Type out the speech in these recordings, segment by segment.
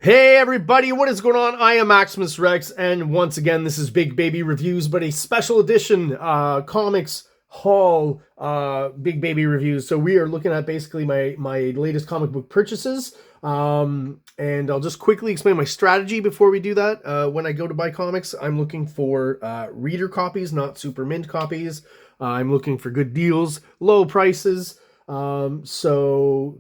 Hey everybody, what is going on? I am Maximus Rex, and once again, this is Big Baby Reviews, but a special edition comics haul, Big Baby Reviews. So we are looking at basically my latest comic book purchases, and I'll just quickly explain my strategy before we do that. When I go to buy comics, I'm looking for reader copies, not super mint copies. I'm looking for good deals, low prices. So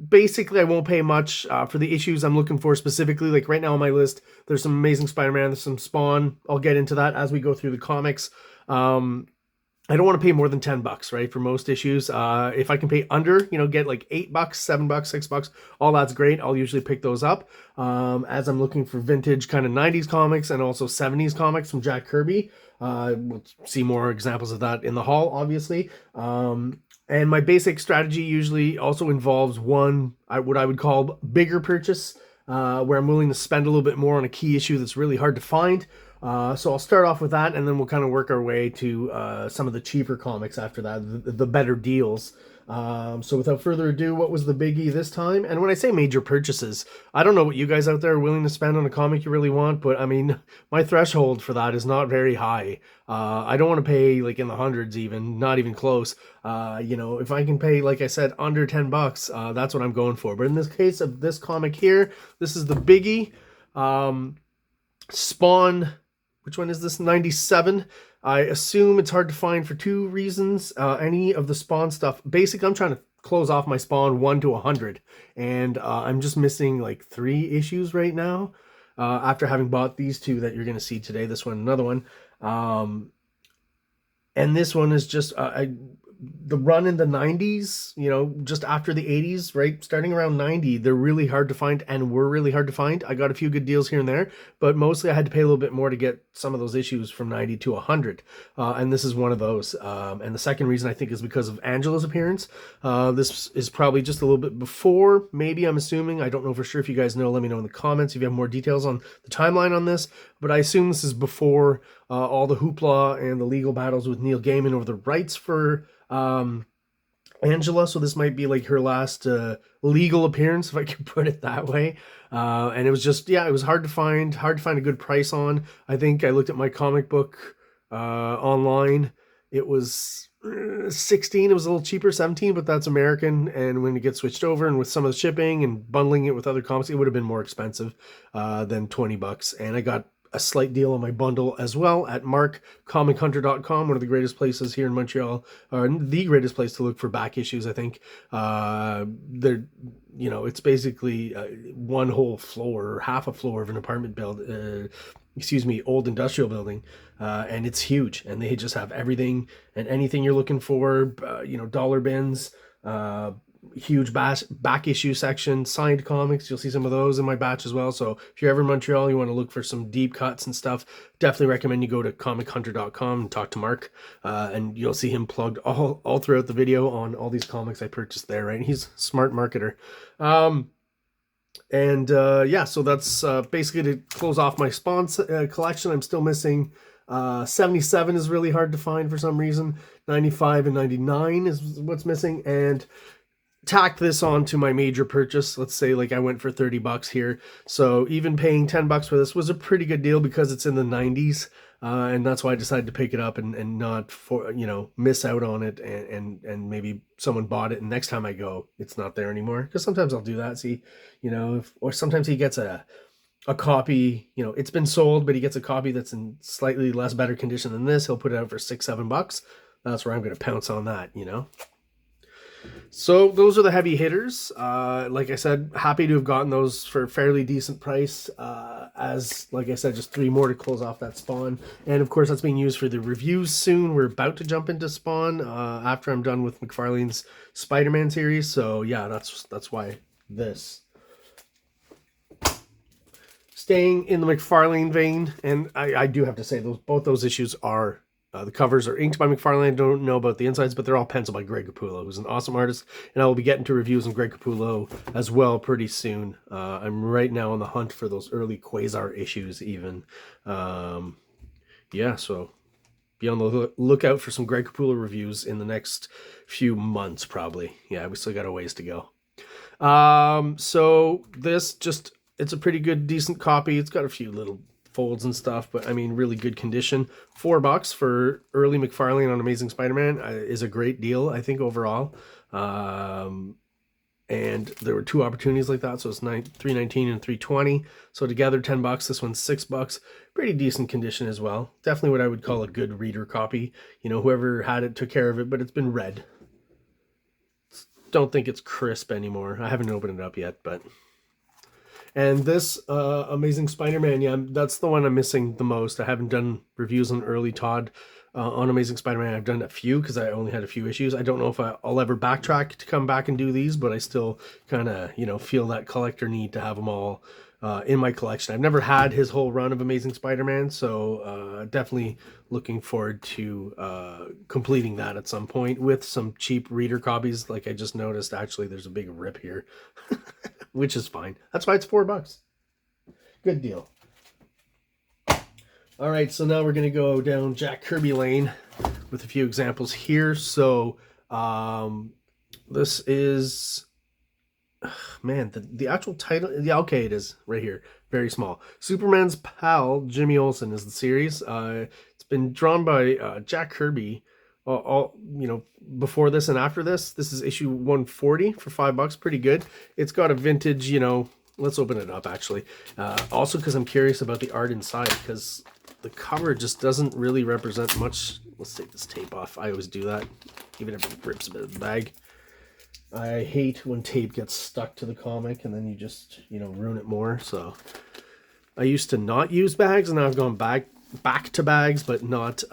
basically I won't pay much for the issues I'm looking for specifically. Like right now on my list, there's some Amazing Spider-Man, there's some Spawn. I'll get into that as we go through the comics. I don't want to pay more than $10, right, for most issues. If I can pay under, get like $8, $7, $6, all that's great. I'll usually pick those up as I'm looking for vintage kind of 90s comics and also 70s comics from Jack Kirby. We'll see more examples of that in the haul, obviously. And my basic strategy usually also involves what I would call bigger purchase, where I'm willing to spend a little bit more on a key issue that's really hard to find. So I'll start off with that, and then we'll kind of work our way to some of the cheaper comics after that, the better deals. So without further ado, what was the biggie this time? And when I say major purchases, I don't know what you guys out there are willing to spend on a comic you really want, but I mean, my threshold for that is not very high. I don't want to pay like in the hundreds even, not even close. If I can pay, like I said, under $10, that's what I'm going for. But in this case of this comic here, this is the biggie. Spawn, which one is this? 97. I assume it's hard to find for two reasons. Any of the Spawn stuff. Basically, I'm trying to close off my Spawn 1 to 100. And I'm just missing like 3 issues right now. After having bought these 2 that you're going to see today. This one, another one. And this one is just the run in the 90s, just after the 80s, right? Starting around 90, they're really hard to find and were really hard to find. I got a few good deals here and there, but mostly I had to pay a little bit more to get some of those issues from 90 to 100. And this is one of those. And the second reason I think is because of Angela's appearance. This is probably just a little bit before, maybe, I'm assuming. I don't know for sure. If you guys know, let me know in the comments if you have more details on the timeline on this. But I assume this is before all the hoopla and the legal battles with Neil Gaiman over the rights for Angela, so this might be like her last legal appearance, if I can put it that way. And it was just, it was hard to find a good price on. I think I looked at my comic book online. It was 16. It was a little cheaper, 17, but that's American. And when it gets switched over and with some of the shipping and bundling it with other comics, it would have been more expensive than $20. And I got a slight deal on my bundle as well at markcomichunter.com, one of the greatest places here in Montreal, or the greatest place to look for back issues, I think. It's basically one whole floor or half a floor of an apartment old industrial building, and it's huge, and they just have everything and anything you're looking for, dollar bins, huge back issue section, signed comics. You'll see some of those in my batch as well. So if you're ever in Montreal, you want to look for some deep cuts and stuff, definitely recommend you go to comichunter.com and talk to Mark, and you'll see him plugged all throughout the video on all these comics I purchased there, right? He's a smart marketer. So that's basically to close off my Spawn collection. I'm still missing 77 is really hard to find for some reason. 95 and 99 is what's missing, and tack this on to my major purchase. Let's say like I went for $30 here, so even paying $10 for this was a pretty good deal because it's in the 90s, and that's why I decided to pick it up and not miss out on it, and maybe someone bought it and next time I go it's not there anymore, because sometimes I'll do that. See, or sometimes he gets a copy, it's been sold, but he gets a copy that's in slightly less better condition than this. He'll put it out for $6-7. That's where I'm going to pounce on that. So those are the heavy hitters. Like I said, happy to have gotten those for a fairly decent price. Like I said, just 3 more to close off that Spawn. And of course, that's being used for the reviews soon. We're about to jump into Spawn after I'm done with McFarlane's Spider-Man series. So yeah, that's why this. Staying in the McFarlane vein, and I do have to say, both those issues are the covers are inked by McFarlane. I don't know about the insides, but they're all penciled by Greg Capullo, who's an awesome artist. And I will be getting to reviews on Greg Capullo as well pretty soon. I'm right now on the hunt for those early Quasar issues even. So be on the lookout for some Greg Capullo reviews in the next few months, probably. Yeah, we still got a ways to go. So this just it's a pretty good, decent copy. It's got a few little folds and stuff, but I mean, really good condition. $4 for early McFarlane on Amazing Spider-Man is a great deal, I think, overall. And there were 2 opportunities like that, so it's $3.19 and $3.20. So together, $10. This one's $6. Pretty decent condition as well. Definitely what I would call a good reader copy. You know, whoever had it took care of it, but it's been read. Don't think it's crisp anymore. I haven't opened it up yet, but. And this Amazing Spider-Man, yeah, that's the one I'm missing the most. I haven't done reviews on early Todd on Amazing Spider-Man. I've done a few because I only had a few issues. I don't know if I'll ever backtrack to come back and do these, but I still kind of, you know, feel that collector need to have them all in my collection. I've never had his whole run of Amazing Spider-Man, so definitely looking forward to completing that at some point with some cheap reader copies. Like I just noticed, actually, there's a big rip here. Which is fine. That's why it's $4. Good deal. All right, so now we're going to go down Jack Kirby lane with a few examples here. So this is, man, the actual title. Yeah, okay, it is right here. Very small. Superman's Pal, Jimmy Olsen is the series. It's been drawn by Jack Kirby. All you know, before this and after this. This is issue 140 for $5. Pretty good. It's got a vintage, you know, let's open it up actually. Also because I'm curious about the art inside, because the cover just doesn't really represent much. Let's take this tape off. I always do that, even if it rips a bit of the bag. I hate when tape gets stuck to the comic and then you just, you know, ruin it more. So I used to not use bags, and now I've gone back to bags, but not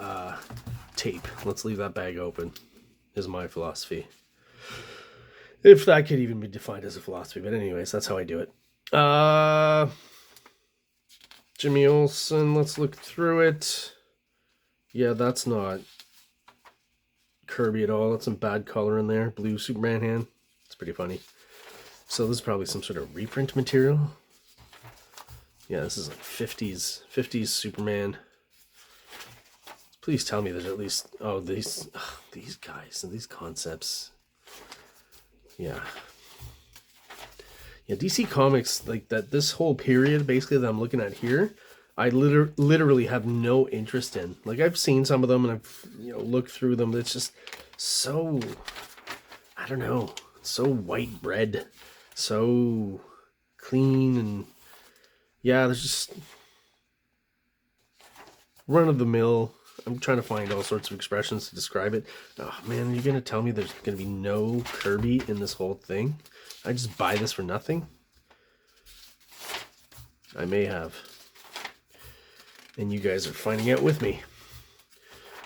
tape. Let's leave that bag open, is my philosophy. If that could even be defined as a philosophy, but anyways, that's how I do it. Jimmy Olsen, let's look through it. Yeah, that's not Kirby at all. That's some bad color in there. Blue Superman hand. It's pretty funny. So this is probably some sort of reprint material. Yeah, this is like 50s Superman. Please tell me there's at least, oh, these guys and these concepts. Yeah, DC Comics, like that, this whole period basically that I'm looking at here, I literally have no interest in. Like, I've seen some of them and I've, you know, looked through them. It's just so, I don't know, so white bread, so clean, and yeah, there's just run of the mill. I'm trying to find all sorts of expressions to describe it. Oh man, you're gonna tell me there's gonna be no Kirby in this whole thing? I just buy this for nothing? I may have. And you guys are finding out with me.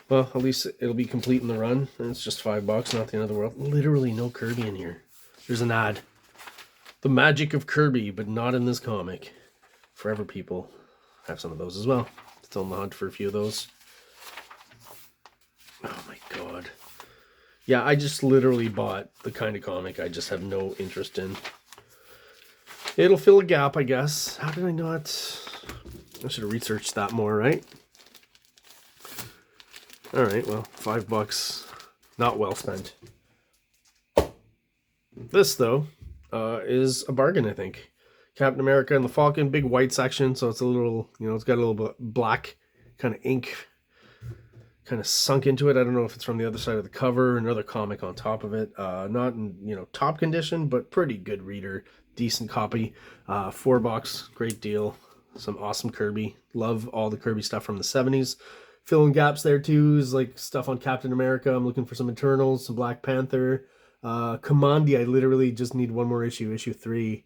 Well, at least it'll be complete in the run. And it's just $5, not the end of the world. Literally no Kirby in here. There's an ad. The magic of Kirby, but not in this comic. Forever People have some of those as well. Still on the hunt for a few of those. Oh my god. Yeah, I just literally bought the kind of comic I just have no interest in. It'll fill a gap, I guess. How did I not? I should have researched that more, right? Alright, well, $5. Not well spent. This, though, is a bargain, I think. Captain America and the Falcon, big white section, so it's a little, you know, it's got a little bit black kind of ink kind of sunk into it. I don't know if it's from the other side of the cover, another comic on top of it. Not in, you know, top condition, but pretty good reader, decent copy. $4, great deal. Some awesome Kirby. Love all the Kirby stuff from the 70s. Filling gaps there too is like stuff on Captain America. I'm looking for some Eternals, some Black Panther. Commandi, I literally just need one more issue 3.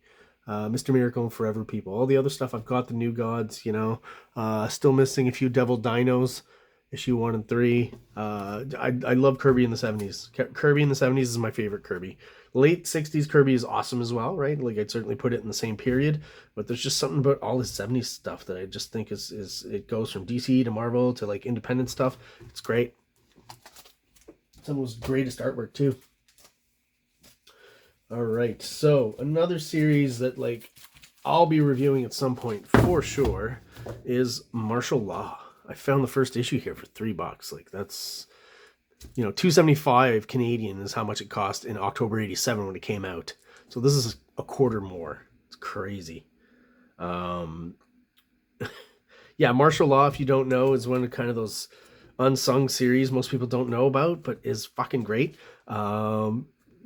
Mr. Miracle and Forever People. All the other stuff, I've got the New Gods, you know. Still missing a few Devil Dinos, issue 1 and 3. I love Kirby in the 70s. Kirby in the 70s is my favorite Kirby. Late 60s Kirby is awesome as well, right? Like, I'd certainly put it in the same period, but there's just something about all his 70s stuff that I just think is it goes from DC to Marvel to like independent stuff. It's great. Some of his greatest artwork too. All right, so another series that like I'll be reviewing at some point for sure is Martial Law. I found the first issue here for $3. Like, that's, you know, $2.75 Canadian is how much it cost in October '87 when it came out. So this is a quarter more. It's crazy. Um, yeah, Martial Law, if you don't know, is one of kind of those unsung series most people don't know about, but is fucking great.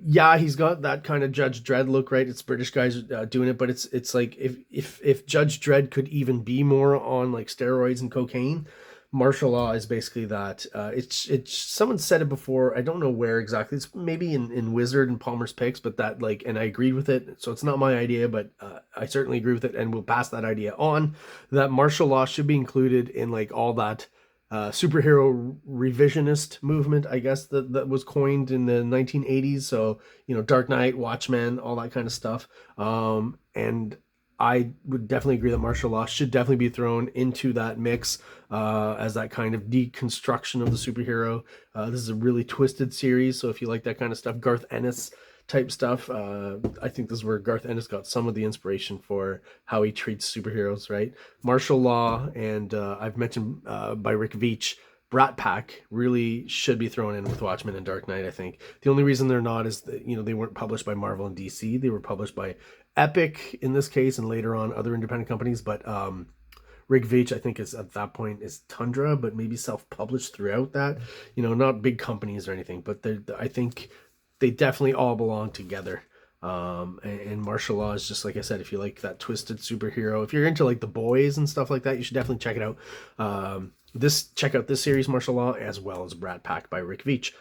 Yeah, he's got that kind of Judge Dredd look, right? It's British guys doing it, but it's like if Judge Dredd could even be more on like steroids and cocaine, Martial Law is basically that. It's someone said it before. I don't know where exactly. It's maybe in Wizard and Palmer's Picks, but that like, and I agreed with it. So it's not my idea, but I certainly agree with it, and we'll pass that idea on. That Martial Law should be included in like all that superhero revisionist movement, I guess, that was coined in the 1980s. So, Dark Knight, Watchmen, all that kind of stuff. And I would definitely agree that Martial Law should definitely be thrown into that mix as that kind of deconstruction of the superhero. This is a really twisted series, so if you like that kind of stuff, Garth Ennis type stuff, I think this is where Garth Ennis got some of the inspiration for how he treats superheroes, right? Martial Law, and I've mentioned by Rick Veitch, Brat Pack really should be thrown in with Watchmen and Dark Knight, I think. The only reason they're not is that, they weren't published by Marvel and DC. They were published by Epic in this case, and later on other independent companies. But Rick Veitch, I think, is at that point is Tundra, but maybe self-published throughout that. Not big companies or anything, but I think they definitely all belong together. And Martial Law is just, like I said, if you like that twisted superhero, if you're into like The Boys and stuff like that, you should definitely check it out. Check out this series, Martial Law, as well as Brat Pack by Rick Veitch.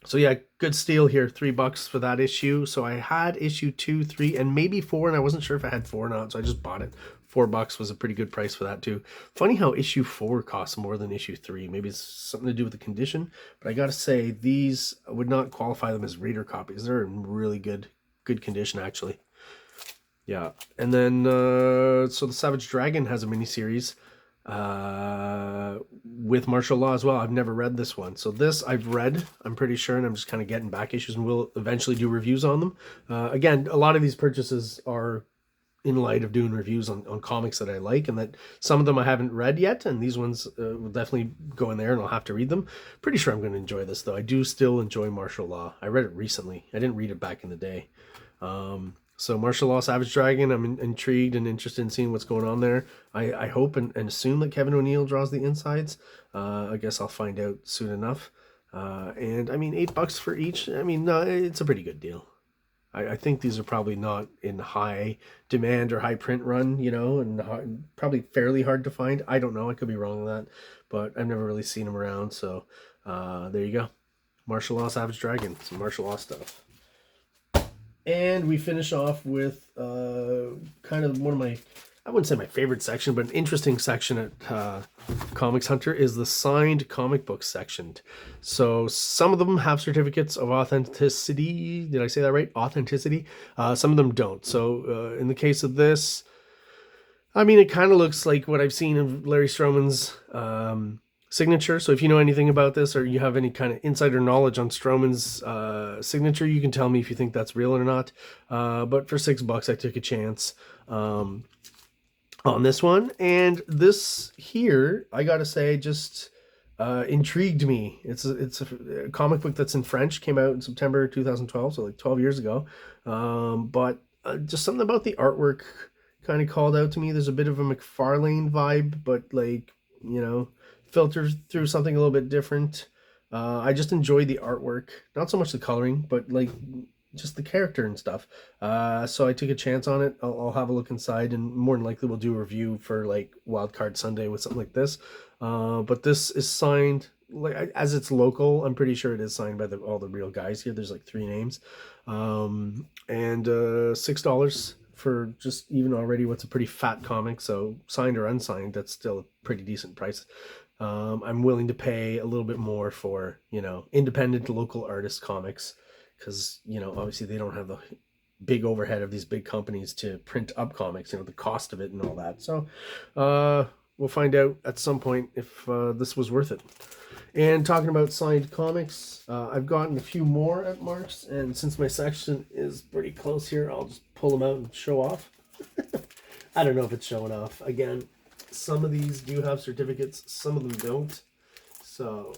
So yeah, good steal here, $3 for that issue. So I had issue 2, 3, and maybe 4, and I wasn't sure if I had 4 or not, so I just bought it. $4 was a pretty good price for that too. Funny how issue 4 costs more than issue 3. Maybe it's something to do with the condition, but I gotta say, these would not qualify them as reader copies. They're in really good condition, actually. Yeah, and then so the Savage Dragon has a miniseries with Martial Law as well. I've never read this one, so this I've read, I'm pretty sure, and I'm just kind of getting back issues, and we'll eventually do reviews on them. Again, a lot of these purchases are in light of doing reviews on comics that I like, and that some of them I haven't read yet, and these ones will definitely go in there, and I'll have to read them. Pretty sure I'm going to enjoy this, though. I do still enjoy Martial Law. I read it recently. I didn't read it back in the day. So Martial Law, Savage Dragon, I'm intrigued and interested in seeing what's going on there. I hope and assume that Kevin O'Neill draws the insides. I guess I'll find out soon enough. And I mean, $8 for each. I mean, it's a pretty good deal. I think these are probably not in high demand or high print run, and probably fairly hard to find. I don't know. I could be wrong on that, but I've never really seen them around. So there you go. Martial Law, Savage Dragon, some martial law stuff. And we finish off with kind of one of my, I wouldn't say my favorite section, but an interesting section at Comics Hunter is the signed comic book section. So some of them have certificates of authenticity. Did I say that right? Authenticity. Some of them don't. So in the case of this, I mean, it kind of looks like what I've seen of Larry Stroman's signature. So if you know anything about this, or you have any kind of insider knowledge on Stroman's signature, you can tell me if you think that's real or not. But for $6, I took a chance on this one, and this here, I gotta say, just intrigued me. It's a comic book that's in French, came out in September 2012, so like 12 years ago. But just something about the artwork kind of called out to me. There's a bit of a McFarlane vibe, but like, filters through something a little bit different. I just enjoyed the artwork, not so much the coloring, but like just the character and stuff. So I took a chance on it. I'll have a look inside, and more than likely we'll do a review for like Wildcard Sunday with something like this. But this is signed, like, as it's local, I'm pretty sure it is signed by all the real guys here. There's like 3 names, and $6 for just even already what's a pretty fat comic. So signed or unsigned, that's still a pretty decent price. I'm willing to pay a little bit more for, independent local artist comics, because, obviously they don't have the big overhead of these big companies to print up comics, the cost of it and all that. So we'll find out at some point if this was worth it. And talking about signed comics, I've gotten a few more at Mark's, and since my section is pretty close here, I'll just pull them out and show off. I don't know if it's showing off. Again, some of these do have certificates, some of them don't. So,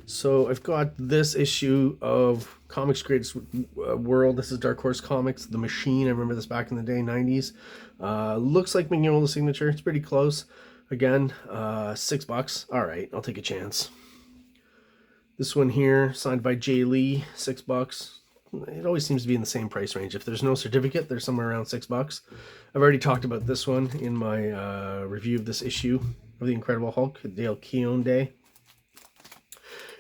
So I've got this issue of Comics Greatest World. This is Dark Horse Comics, The Machine. I remember this back in the day, 90s. Looks like Mignola's signature. It's pretty close. Again, $6. All right, I'll take a chance. This one here, signed by Jay Lee, $6. It always seems to be in the same price range. If there's no certificate, they're somewhere around $6. I've already talked about this one in my review of this issue of The Incredible Hulk, Dale Keown Day.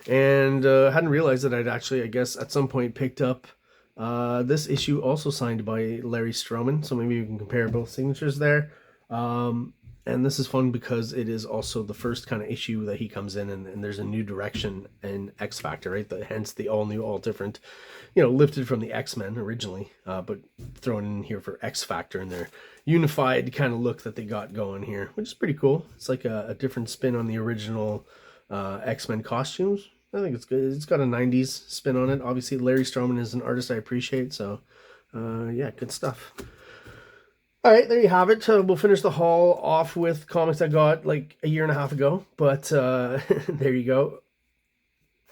And hadn't realized that I'd actually, I guess, at some point picked up this issue also signed by Larry Stroman. So maybe we can compare both signatures there. And this is fun because it is also the first kind of issue that he comes in, and there's a new direction in X Factor, right? Hence the all new, all different, lifted from the X-Men originally, but thrown in here for X Factor and their unified kind of look that they got going here, which is pretty cool. It's like a different spin on the original X-Men costumes. I think it's good. It's got a 90s spin on it. Obviously, Larry Stroman is an artist I appreciate, so yeah, good stuff. All right, there you have it. We'll finish the haul off with comics I got like a year and a half ago, but there you go.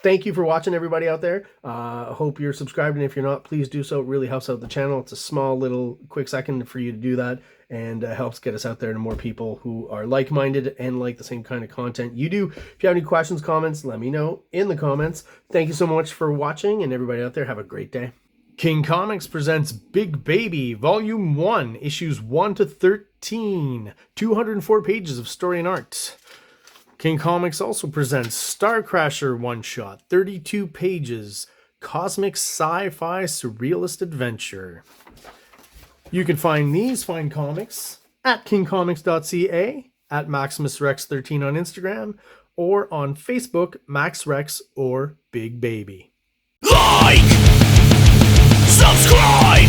Thank you for watching, everybody out there. I hope you're subscribed, and if you're not, please do so. It really helps out the channel. It's a small little quick second for you to do that, and helps get us out there to more people who are like-minded and like the same kind of content you do. If you have any questions, comments, let me know in the comments. Thank you so much for watching, and everybody out there, have a great day. King Comics presents Big Baby, Volume 1, Issues 1 to 13, 204 pages of story and art. King Comics also presents Star Crasher one-shot, 32 pages, cosmic sci-fi surrealist adventure. You can find these fine comics at kingcomics.ca, at MaximusRex13 on Instagram, or on Facebook, MaxRex or Big Baby. Like! Subscribe!